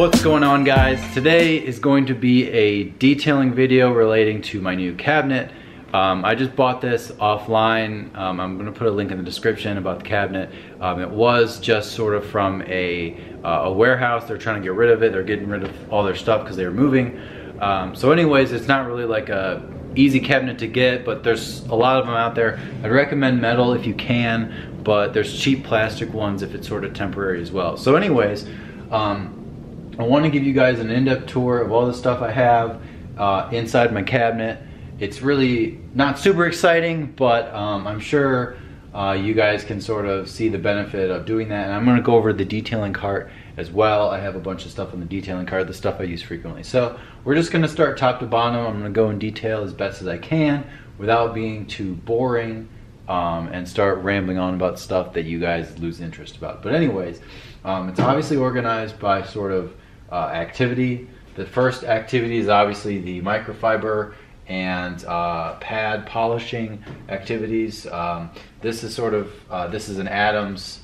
What's going on, guys? Today is going to be a detailing video relating to my new cabinet. I just bought this offline. I'm going to put a link in the description about the cabinet. It was just sort of from a warehouse. They're trying to get rid of it. They're getting rid of all their stuff because they were moving. So anyways, it's not really like a easy cabinet to get, but there's a lot of them out there. I'd recommend metal if you can, but there's cheap plastic ones if it's sort of temporary as well. So anyways, I want to give you guys an in-depth tour of all the stuff I have inside my cabinet. It's really not super exciting, but I'm sure you guys can sort of see the benefit of doing that. And I'm going to go over the detailing cart as well. I have a bunch of stuff on the detailing cart, the stuff I use frequently. So we're just going to start top to bottom. I'm going to go in detail as best as I can without being too boring and start rambling on about stuff that you guys lose interest about. But anyways, it's obviously organized by sort of activity. The first activity is obviously the microfiber and pad polishing activities. This is sort of this is an Adams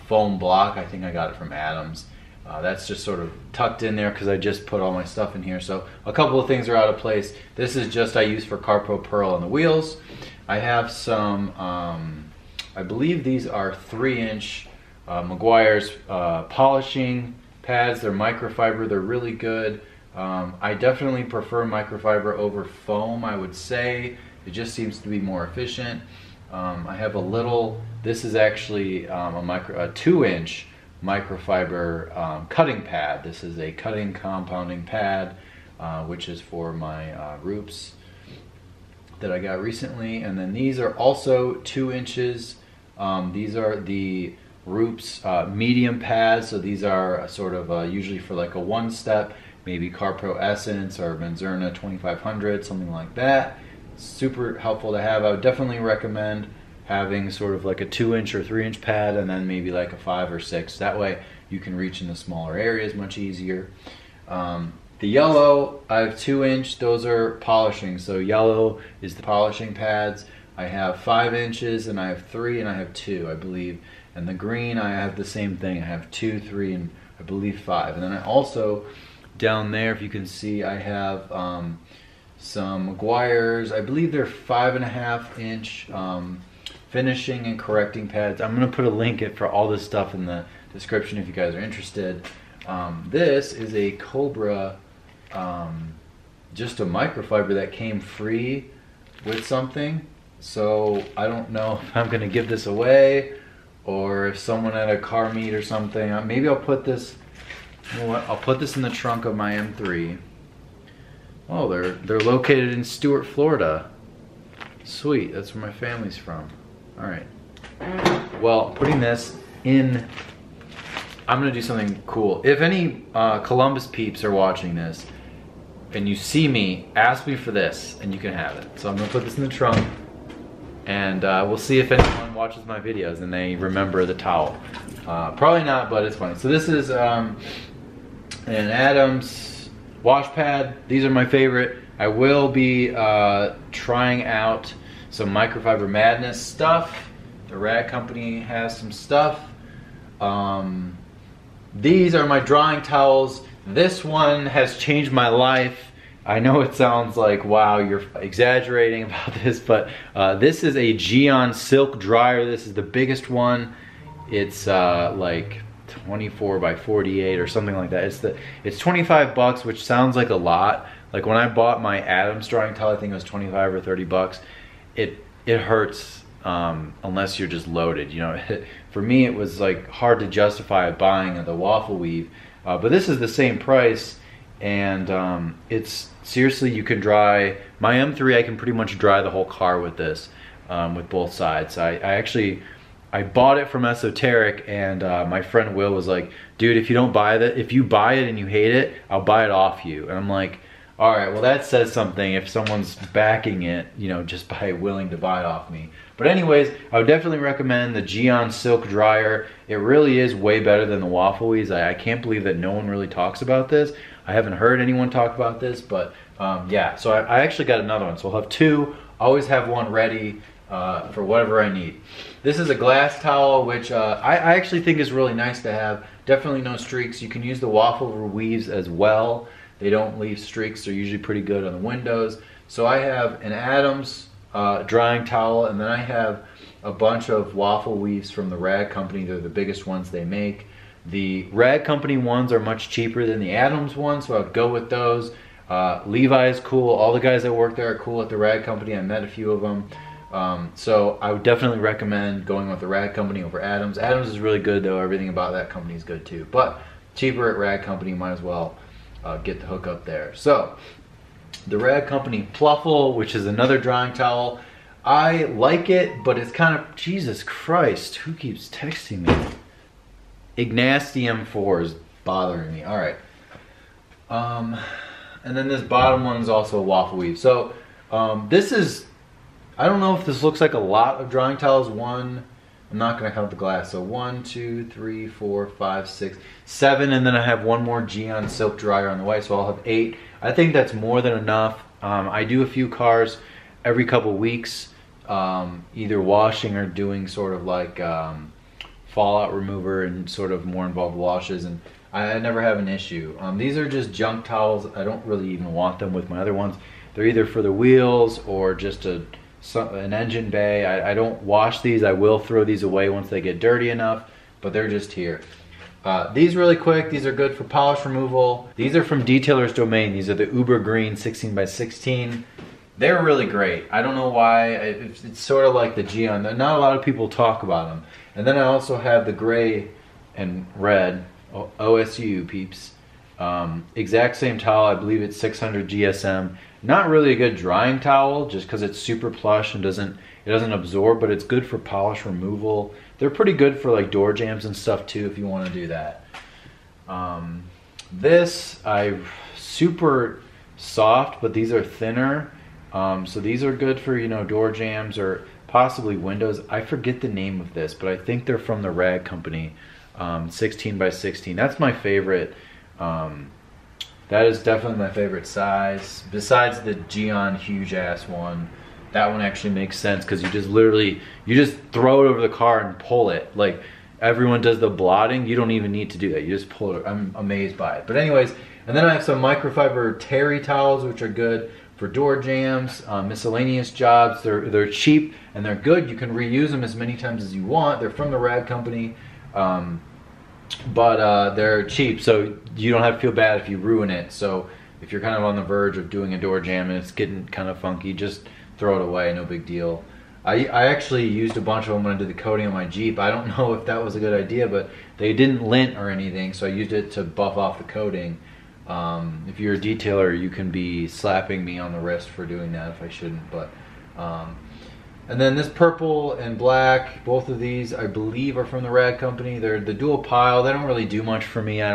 foam block. I think I got it from Adams. That's just sort of tucked in there because I just put all my stuff in here. So a couple of things are out of place. This is just I use for Carpro Pearl on the wheels. I have some I believe these are 3-inch Meguiar's polishing pads. They're microfiber. They're really good. I definitely prefer microfiber over foam, I would say. It just seems to be more efficient. I have a little, this is actually a 2-inch microfiber cutting pad. This is a cutting compounding pad, which is for my roops that I got recently. And then these are also 2 inches. These are the Roops medium pads, so these are sort of usually for like a one-step, maybe CarPro Essence or Benzerna 2500, something like that. Super helpful to have. I would definitely recommend having sort of like a 2-inch or 3-inch pad and then maybe like a 5 or 6. That way you can reach into smaller areas much easier. The yellow, I have 2-inch. Those are polishing. So yellow is the polishing pads. I have 5 inches and I have 3 and I have 2, I believe. And the green, I have the same thing. I have 2, 3, and I believe 5. And then I also, down there, if you can see, I have some Meguiar's. I believe they're 5.5-inch finishing and correcting pads. I'm gonna put a link for all this stuff in the description if you guys are interested. This is a Cobra, just a microfiber that came free with something. So I don't know if I'm gonna give this away, or if someone at a car meet or something. Maybe I'll put this, you know what, I'll put this in the trunk of my M3. Oh, they're located in Stuart, Florida. Sweet, that's where my family's from. All right. Well, putting this in, I'm gonna do something cool. If any Columbus peeps are watching this and you see me, ask me for this and you can have it. So I'm gonna put this in the trunk. And we'll see if anyone watches my videos and they remember the towel. Probably not, but it's funny. So this is an Adams wash pad. These are my favorite. I will be trying out some Microfiber Madness stuff. The Rag Company has some stuff. These are my drying towels. This one has changed my life. I know it sounds like, wow, you're exaggerating about this, but this is a Geon silk dryer. This is the biggest one. It's like 24 by 48 or something like that. It's 25 bucks, which sounds like a lot. Like when I bought my Adams drying towel, I think it was 25 or 30 bucks. It hurts unless you're just loaded. You know, for me, it was like hard to justify buying the waffle weave, but this is the same price. And it's seriously, you can dry my M3. I can pretty much dry the whole car with this, with both sides. I bought it from Esoteric, and my friend Will was like, dude, if you buy it and you hate it, I'll buy it off you. And I'm like, all right, well, that says something if someone's backing it, you know, just by willing to buy it off me. But anyways, I would definitely recommend the Geon silk dryer. It really is way better than the waffle weaves. I can't believe that no one really talks about this. I haven't heard anyone talk about this, but yeah, so I actually got another one. So I'll have 2, always have one ready for whatever I need. This is a glass towel, which I actually think is really nice to have, definitely no streaks. You can use the waffle weaves as well. They don't leave streaks. They're usually pretty good on the windows. So I have an Adams drying towel, and then I have a bunch of waffle weaves from the Rag Company. They're the biggest ones they make. The Rag Company ones are much cheaper than the Adams ones, so I'd go with those. Levi is cool. All the guys that work there are cool at the Rag Company. I met a few of them. So I would definitely recommend going with the Rag Company over Adams. Adams is really good though. Everything about that company is good too. But cheaper at Rag Company, might as well get the hook up there. So the Rag Company Pluffle, which is another drying towel. I like it, but it's kind of, Jesus Christ, who keeps texting me? Ignasty M4 is bothering me. All right. And then this bottom one is also a waffle weave. So this is, I don't know if this looks like a lot of drying towels. One, I'm not gonna count the glass. So 1, 2, 3, 4, 5, 6, 7, and then I have one more Geon silk dryer on the way, so I'll have 8. I think that's more than enough. I do a few cars every couple weeks, either washing or doing sort of like fallout remover and sort of more involved washes, and I never have an issue. These are just junk towels. I don't really even want them with my other ones. They're either for the wheels or just an engine bay. I don't wash these. I will throw these away once they get dirty enough, but they're just here. These really quick, these are good for polish removal. These are from Detailer's Domain. These are the Uber Green 16 by 16. They're really great. I don't know why. It's sort of like the Geon. Not a lot of people talk about them. And then I also have the gray and red OSU peeps. Exact same towel. I believe it's 600 GSM. Not really a good drying towel, just because it's super plush and it doesn't absorb, but it's good for polish removal. They're pretty good for like door jams and stuff too, if you want to do that. This, super soft, but these are thinner. So these are good for, you know, door jams or possibly windows. I forget the name of this, but I think they're from the Rag Company. 16 by 16. That's my favorite. That is definitely my favorite size. Besides the Geon huge ass one, that one actually makes sense because you just throw it over the car and pull it. Like everyone does the blotting, you don't even need to do that. You just pull it. I'm amazed by it. But anyways, and then I have some microfiber terry towels, which are good for door jams, miscellaneous jobs. They're cheap and they're good. You can reuse them as many times as you want. They're from the Rag Company. But they're cheap, so you don't have to feel bad if you ruin it. So if you're kind of on the verge of doing a door jam and it's getting kind of funky, just throw it away, no big deal. I actually used a bunch of them when I did the coating on my Jeep. I don't know if that was a good idea, but they didn't lint or anything, so I used it to buff off the coating. If you're a detailer, you can be slapping me on the wrist for doing that if I shouldn't, but and then this purple and black, both of these I believe are from the Rag Company. They're the dual pile. They don't really do much for me. I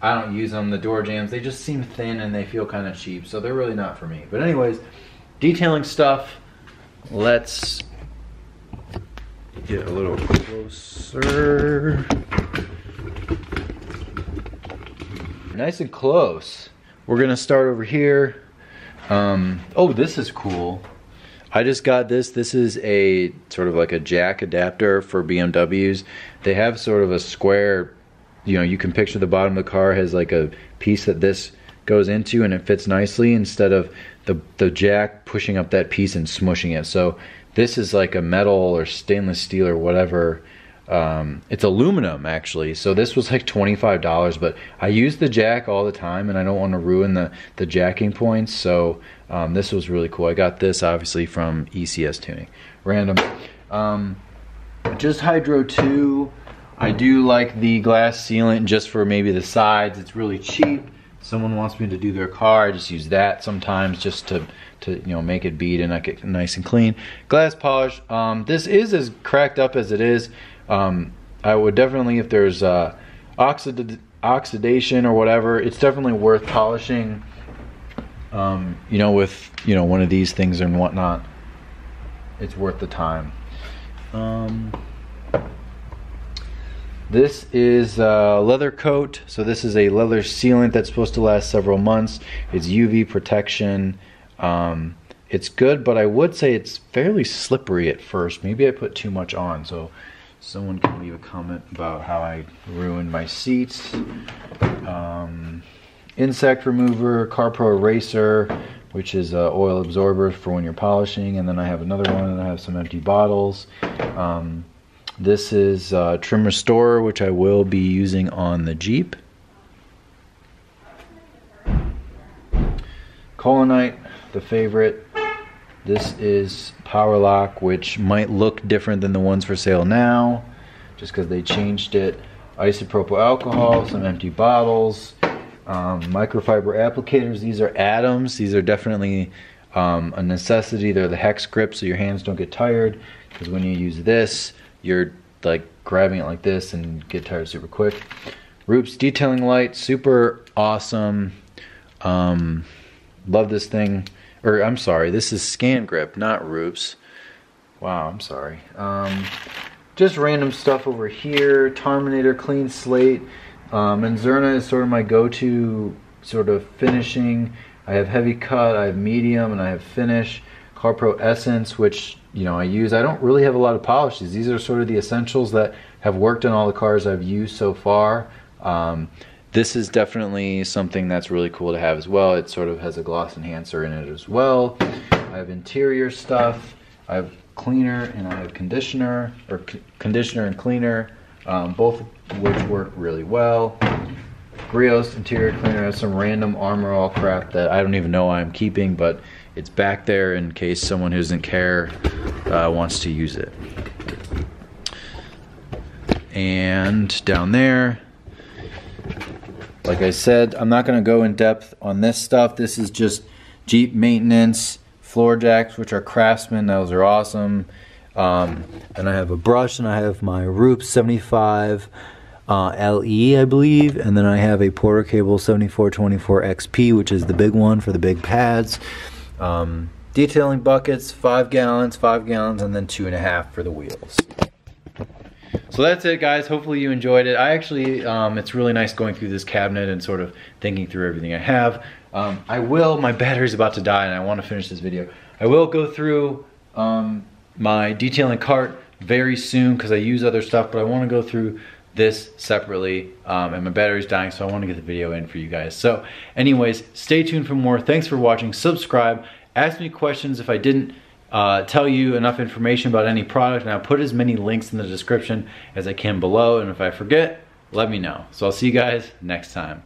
don't use them. The door jams, they just seem thin and they feel kind of cheap, so they're really not for me. But anyways, detailing stuff. Let's get a little closer. Nice and close. We're gonna start over here. Oh, this is cool. I just got this. This is a sort of like a jack adapter for BMWs. They have sort of a square, you know, you can picture the bottom of the car has like a piece that this goes into and it fits nicely instead of the jack pushing up that piece and smushing it. So this is like a metal or stainless steel or whatever. It's aluminum actually. So this was like $25, but I use the jack all the time and I don't want to ruin the jacking points. So this was really cool. I got this obviously from ECS Tuning. Random. Just Hydro 2. I do like the glass sealant just for maybe the sides. It's really cheap. Someone wants me to do their car, I just use that sometimes just to you know, make it bead and make it nice and clean. Glass polish. This is as cracked up as it is. I would definitely, if there's oxidation or whatever, it's definitely worth polishing. You know, with, you know, one of these things and whatnot, it's worth the time. This is a leather coat. So this is a leather sealant that's supposed to last several months. It's UV protection. It's good, but I would say it's fairly slippery at first. Maybe I put too much on. So Someone can leave a comment about how I ruined my seats. Insect remover, CarPro eraser, which is oil absorber for when you're polishing, and then I have another one, and I have some empty bottles. This is trim restorer, which I will be using on the Jeep. Colonite, the favorite. This is Power Lock, which might look different than the ones for sale now, just because they changed it. Isopropyl alcohol, some empty bottles. Microfiber applicators. These are Adams. These are definitely a necessity. They're the hex grip, so your hands don't get tired, because when you use this, you're like grabbing it like this and get tired super quick. Roops detailing light, super awesome. Love this thing. Or I'm sorry, this is Scan Grip, not Roops. Wow, I'm sorry. Just random stuff over here. Terminator clean slate. Menzerna is sort of my go-to sort of finishing. I have heavy cut, I have medium, and I have finish. CarPro Essence, which I use. I don't really have a lot of polishes. These are sort of the essentials that have worked on all the cars I've used so far. This is definitely something that's really cool to have as well. It sort of has a gloss enhancer in it as well. I have interior stuff. I have cleaner and I have conditioner, or conditioner and cleaner, both of which work really well. Griot's interior cleaner has some random Armor All crap that I don't even know I'm keeping, but it's back there in case someone who doesn't care wants to use it. And down there, like I said, I'm not going to go in depth on this stuff. This is just Jeep maintenance, floor jacks, which are Craftsman. Those are awesome. And I have a brush, and I have my Roop 75 LE, I believe. And then I have a Porter Cable 7424 XP, which is the big one for the big pads. Detailing buckets, 5 gallons, and then 2.5 for the wheels. So that's it, guys. Hopefully you enjoyed it. I actually, it's really nice going through this cabinet and sort of thinking through everything I have. My battery's about to die and I want to finish this video. I will go through my detailing cart very soon because I use other stuff, but I want to go through this separately, and my battery's dying, so I want to get the video in for you guys. So anyways, stay tuned for more. Thanks for watching. Subscribe. Ask me questions if I didn't tell you enough information about any product, and I'll put as many links in the description as I can below, and if I forget, let me know. So I'll see you guys next time.